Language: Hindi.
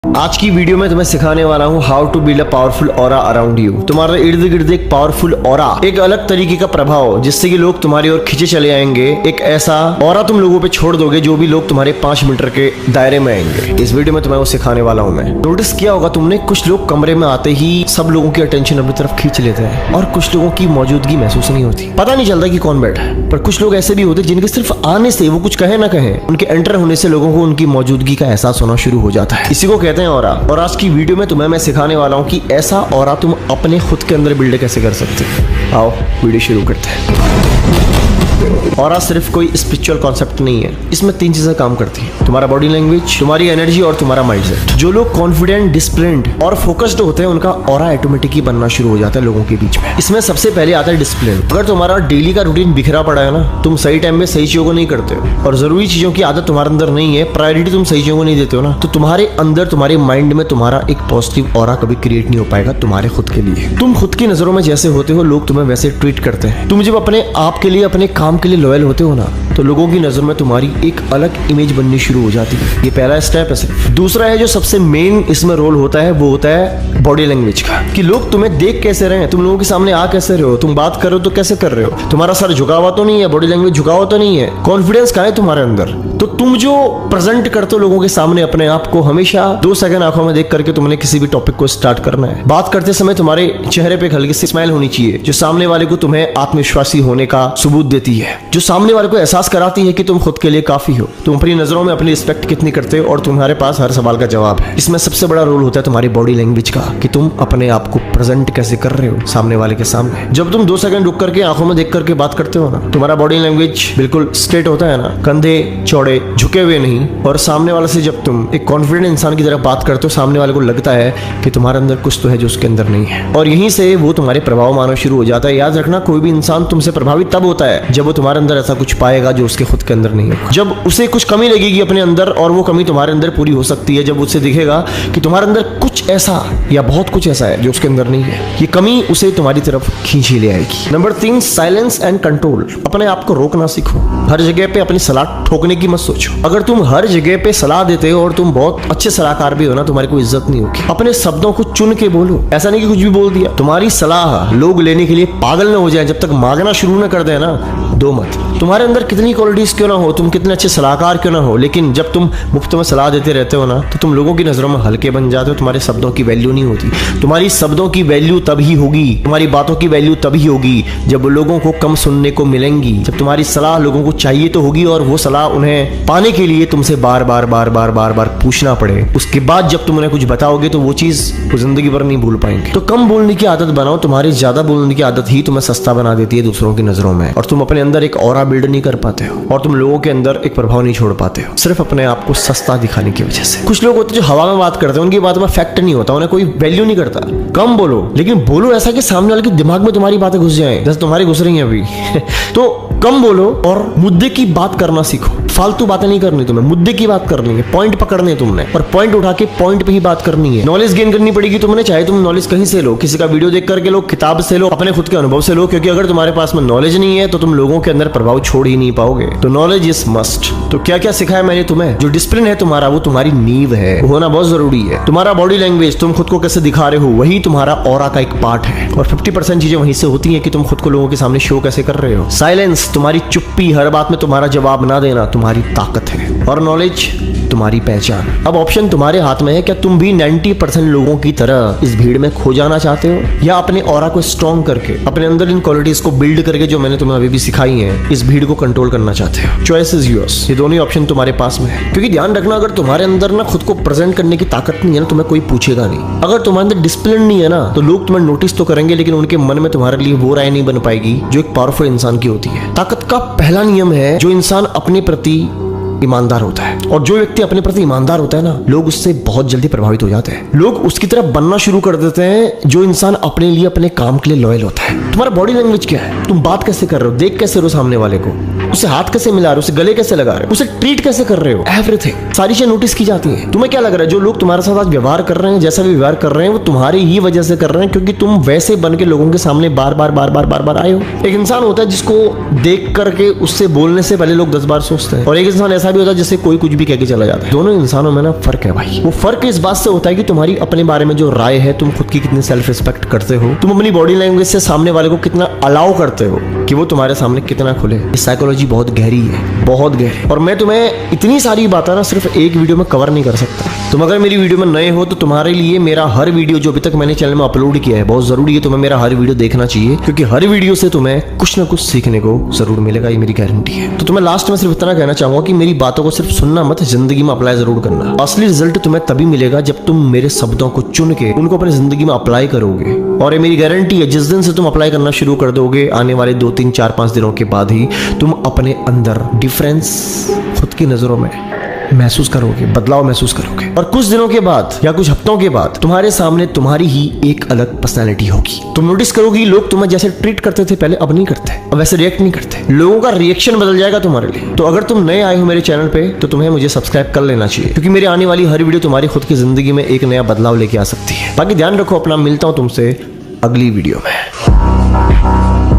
आज की वीडियो में तुम्हें सिखाने वाला हूँ how to build a powerful aura around you. तुम्हारे इर्द गिर्द एक पावरफुल ऑरा, एक अलग तरीके का प्रभाव जिससे कि लोग तुम्हारी ओर खींचे चले आएंगे। एक ऐसा ऑरा तुम लोगों पे छोड़ दोगे जो भी लोग तुम्हारे 5 मीटर के दायरे में आएंगे। इस वीडियो में तुम्हें वो सिखाने वाला हूँ मैं। नोटिस किया होगा तुमने, कुछ लोग कमरे में आते ही सब लोगों की अटेंशन अपनी तरफ खींच लेते हैं और कुछ लोगों की मौजूदगी महसूस नहीं होती, पता नहीं चलता कि कौन बैठा है। पर कुछ लोग ऐसे भी होते जिनके सिर्फ आने से, वो कुछ कहे ना कहे, उनके एंटर होने से लोगों को उनकी मौजूदगी का एहसास होना शुरू हो जाता है। इसी को कहते हैं ऑरा। और आज की वीडियो में तुम्हें मैं सिखाने वाला हूं कि ऐसा ऑरा तुम अपने खुद के अंदर बिल्ड कैसे कर सकते हो। आओ वीडियो शुरू करते हैं। ऑरा सिर्फ कोई स्पिरिचुअल कॉन्सेप्ट नहीं है, इसमें 3 चीजें काम करती हैं: तुम्हारा बॉडी लैंग्वेज, तुम्हारी एनर्जी और तुम्हारा माइंडसेट। जो लोग कॉन्फिडेंट, डिसिप्लिन्ड और फोकस्ड होते हैं उनका ऑरा ऑटोमेटिक ही बनना शुरू हो जाता है लोगों के बीच में। इसमें सबसे पहले आता है डिसिप्लिन। अगर तुम्हारा डेली का रूटीन बिखरा पड़ा है ना, तुम सही टाइम में सही चीजों को नहीं करते हो और जरूरी चीजों की आदत तुम्हारे अंदर नहीं है, प्रायोरिटी तुम सही चीजों को नहीं देते हो ना, तो तुम्हारे अंदर, तुम्हारे माइंड में तुम्हारा एक पॉजिटिव ऑरा कभी क्रिएट नहीं हो पाएगा तुम्हारे खुद के लिए। तुम खुद की नजरों में जैसे होते हो, लोग तुम्हें वैसे ट्रीट करते हैं। तुम जब अपने आप के लिए, अपने काम के लिए लॉयल होते हो ना, तो लोगों की नजर में तुम्हारी एक अलग इमेज बननी शुरू हो जाती है। ये पहला स्टेप है सिर्फ। दूसरा है जो सबसे मेन इसमें रोल होता है, वो होता है बॉडी लैंग्वेज का, कि लोग तुम्हें देख कैसे रहे हैं, तुम लोगों के सामने आ कैसे रहे हो, तुम बात कर रहे हो तो कैसे कर रहे हो, तुम्हारा सर झुका हुआ तो नहीं है, बॉडी लैंग्वेज झुका हुआ तो नहीं है, कॉन्फिडेंस कहाँ है तुम्हारे अंदर। तो तुम जो प्रेजेंट करते हो लोगों के सामने अपने आप को, हमेशा 2 सेकंड आंखों में देख करके तुमने किसी भी टॉपिक को स्टार्ट करना है। बात करते समय तुम्हारे चेहरे पे हल्की सी स्माइल होनी चाहिए, जो सामने वाले को तुम्हें आत्मविश्वासी होने का सबूत देती है, जो सामने वाले को एहसास कराती है कि तुम खुद के लिए काफी हो, तुम अपनी नजरों में अपनी रिस्पेक्ट कितनी करते हो और तुम्हारे पास हर सवाल का जवाब है। इसमें सबसे बड़ा रोल होता है तुम्हारी बॉडी लैंग्वेज का, कि तुम अपने आप को प्रेजेंट कैसे कर रहे हो सामने वाले के सामने। जब तुम 2 सेकंड रुक करके आंखों में देख करके बात करते हो ना, तुम्हारा बॉडी लैंग्वेज बिल्कुल स्ट्रेट होता है ना, कंधे चौड़े झुके हुए नहीं, और सामने वाले से जब तुम एक कॉन्फिडेंट इंसान की तरह बात करते हो, सामने वाले को लगता है कि तुम्हारे अंदर कुछ तो है जो उसके अंदर नहीं है, और यहीं से वो तुम्हारे प्रभाव मानना शुरू हो जाता है। याद रखना, कोई भी इंसान तुमसे प्रभावित तब होता है जब वो तुम्हारे अंदर ऐसा कुछ पाएगा जो उसके खुद के अंदर नहीं है। जब उसे कुछ कमी लगेगी अपने अंदर और वो कमी तुम्हारे अंदर पूरी हो सकती है, जब उसे दिखेगा कि तुम्हारे अंदर कुछ ऐसा या बहुत कुछ ऐसा है जो उसके अंदर नहीं है, ये कमी उसे तुम्हारी तरफ खींच ही ले आएगी। Number 3, silence and control. अपने आप को रोकना सीखो। हर जगह पे अपनी सलाह ठोकने की मत सोचो। अगर तुम हर जगह पे सलाह देते हो और तुम बहुत अच्छे सलाहकार भी हो ना, तुम्हारी कोई इज्जत नहीं होगी। अपने शब्दों को चुन के बोलो, ऐसा नहीं कि कुछ भी बोल दिया। तुम्हारी सलाह लोग लेने के लिए पागल न हो जाए, जब तक मांगना शुरू न कर दे ना, दो मत। तुम्हारे अंदर कितनी क्वालिटीज क्यों ना हो, तुम कितने अच्छे सलाहकार क्यों ना हो, लेकिन जब तुम मुफ्त में सलाह देते रहते हो ना, तो तुम लोगों की नजरों में हल्के बन जाते हो, तुम्हारे शब्दों की वैल्यू नहीं होती। तुम्हारी शब्दों की वैल्यू तभी होगी, तुम्हारी बातों की वैल्यू तभी होगी जब लोगों को कम सुनने को मिलेंगी, जब तुम्हारी सलाह लोगों को चाहिए तो होगी और वो सलाह उन्हें पाने के लिए तुमसे बार बार बार बार बार बार पूछना पड़े। उसके बाद जब तुम उन्हें कुछ बताओगे तो वो चीज वो जिंदगी भर नहीं भूल पाएंगे। तो कम बोलने की आदत बनाओ। तुम्हारी ज्यादा बोलने की आदत ही तुम्हें सस्ता बना देती है दूसरों की नजरों में, और तुम अपने अंदर एक ऑरा बिल्ड नहीं कर पाते हो और तुम लोगों के अंदर एक प्रभाव नहीं छोड़ पाते हो, सिर्फ अपने आप को सस्ता दिखाने की वजह से। कुछ लोग होते हैं जो हवा में बात करते हैं, उनकी बात में फैक्ट नहीं होता, उन्हें कोई वैल्यू नहीं करता। कम बोलो, लेकिन बोलो ऐसा कि सामने वाले के दिमाग में तुम्हारी बातें घुस जाएं, जैसे तुम्हारी घुस रही हैं अभी। तो कम बोलो और मुद्दे की बात करना सीखो। फालतू बातें नहीं करनी तुम्हें, मुद्दे की बात करनी है, पॉइंट पकड़ने तुमने, और पॉइंट उठा के पॉइंट पे ही बात करनी है। नॉलेज गेन करनी पड़ेगी तुमने, चाहे तुम नॉलेज कहीं से लो, किसी का वीडियो देख करके लो, किताब से लो, अपने खुद के अनुभव से लो, क्योंकि अगर तुम्हारे पास में नॉलेज नहीं है तो तुम लोगों के अंदर प्रभाव छोड़ ही नहीं पाओगे। तो नॉलेज इज मस्ट। तो क्या क्या सिखाया मैंने तुम्हें? जो डिसिप्लिन है तुम्हारा, वो तुम्हारी नींव है, होना बहुत जरूरी है। तुम्हारा बॉडी लैंग्वेज, तुम खुद को कैसे दिखा रहे हो, वही तुम्हारा ऑरा का एक पार्ट है, और 50% चीजें वहीं से होती है कि तुम खुद को लोगों के सामने शो कैसे कर रहे हो। साइलेंस, तुम्हारी चुप्पी, हर बात में तुम्हारा जवाब ना देना तुम्हारी ताकत है, और नॉलेज तुम्हारी पहचान। अब ऑप्शन तुम्हारे हाथ में है। क्या तुम भी 90% लोगों की तरह इस भीड़ में खो जाना चाहते हो, या अपने ऑरा को स्ट्रॉन्ग करके, अपने अंदर इन क्वालिटीज को बिल्ड करके जो मैंने तुम्हें अभी भी सिखाई हैं, इस भीड़ को कंट्रोल करना चाहते हो? Choice is yours. ये दोनों ऑप्शन तुम्हारे पास में है। क्योंकि ध्यान रखना, अगर तुम्हारे अंदर ना खुद को प्रेजेंट करने की ताकत नहीं है ना, तुम्हें कोई पूछेगा नहीं। अगर तुम्हारे अंदर डिसिप्लिन नहीं है ना, तो लोग तुम्हें नोटिस तो करेंगे, लेकिन उनके मन में तुम्हारे लिए वो राय नहीं बन पाएगी जो एक पावरफुल इंसान की होती है। ताकत का पहला नियम है, जो इंसान अपने प्रति ईमानदार होता है, और जो व्यक्ति अपने प्रति ईमानदार होता है ना, लोग उससे बहुत जल्दी प्रभावित हो जाते हैं। लोग उसकी तरफ बनना शुरू कर देते हैं जो इंसान अपने लिए, अपने काम के लिए लॉयल होता है। तुम्हारा बॉडी लैंग्वेज क्या है, तुम बात कैसे कर रहे हो, देख कैसे रहे हो सामने वाले को, उसे हाथ कैसे मिला रहे हो, उसे गले कैसे लगा रहे हो, उसे ट्रीट कैसे कर रहे हो, एवरीथिंग, सारी चीजें नोटिस की जाती है। तुम्हें क्या लग रहा है, जो लोग तुम्हारे साथ आज व्यवहार कर रहे हैं, जैसा भी व्यवहार कर रहे हैं, वो तुम्हारी ही वजह से कर रहे हैं, क्योंकि तुम वैसे बन के लोगों के सामने बार बार बार बार आए हो। एक इंसान होता है जिसको देख करके उससे बोलने से पहले लोग 10 बार सोचते हैं, और एक इंसान ऐसा ऐसा भी होता है जिससे कोई कुछ भी कह के चला जाता है। दोनों इंसानों में ना फर्क है भाई। वो फर्क इस बात से होता है कि तुम्हारी अपने बारे में जो राय है, तुम खुद की कितनी सेल्फ रिस्पेक्ट करते हो, तुम अपनी बॉडी लैंग्वेज से सामने वाले को कितना अलाउ करते हो कि वो तुम्हारे सामने कितना खुले। साइकोलॉजी बहुत गहरी है, बहुत गहरी। और मैं तुम्हें इतनी सारी बातें ना सिर्फ एक वीडियो में कवर नहीं कर सकता। तुम अगर मेरी वीडियो में नए हो तो तुम्हारे लिए मेरा हर वीडियो जो अभी तक मैंने चैनल में अपलोड किया है बहुत जरूरी है। तुम्हें मेरा हर वीडियो देखना चाहिए, क्योंकि हर वीडियो से तुम्हें कुछ ना कुछ सीखने को जरूर मिलेगा, ये मेरी गारंटी है। तो तुम्हें लास्ट में सिर्फ इतना कहना चाहूंगा कि मेरी बातों को सिर्फ सुनना मत, जिंदगी में अप्लाई जरूर करना। असली रिजल्ट तुम्हें तभी मिलेगा जब तुम मेरे शब्दों को चुन के उनको अपनी जिंदगी में अप्लाई करोगे। और ये मेरी गारंटी है, जिस दिन से तुम अप्लाई करना शुरू कर दोगे, आने वाले 2, 3, 4, 5 दिनों के बाद ही तुम अपने अंदर डिफरेंस खुद की नजरों में महसूस करोगे, बदलाव महसूस करोगे। और कुछ दिनों के बाद या कुछ हफ्तों के बाद तुम्हारे सामने तुम्हारी ही एक अलग पर्सनैलिटी होगी। तुम नोटिस करोगी लोग तुम्हें जैसे ट्रीट करते थे पहले, अब नहीं करते, अब वैसे रिएक्ट नहीं करते। लोगों का रिएक्शन बदल जाएगा तुम्हारे लिए। तो अगर तुम नए आए हो मेरे चैनल पे तो तुम्हें मुझे सब्सक्राइब कर लेना चाहिए, क्योंकि मेरी आने वाली हर वीडियो तुम्हारी खुद की जिंदगी में एक नया बदलाव लेके आ सकती है। बाकी ध्यान रखो अपना, मिलता हूं तुमसे अगली वीडियो में।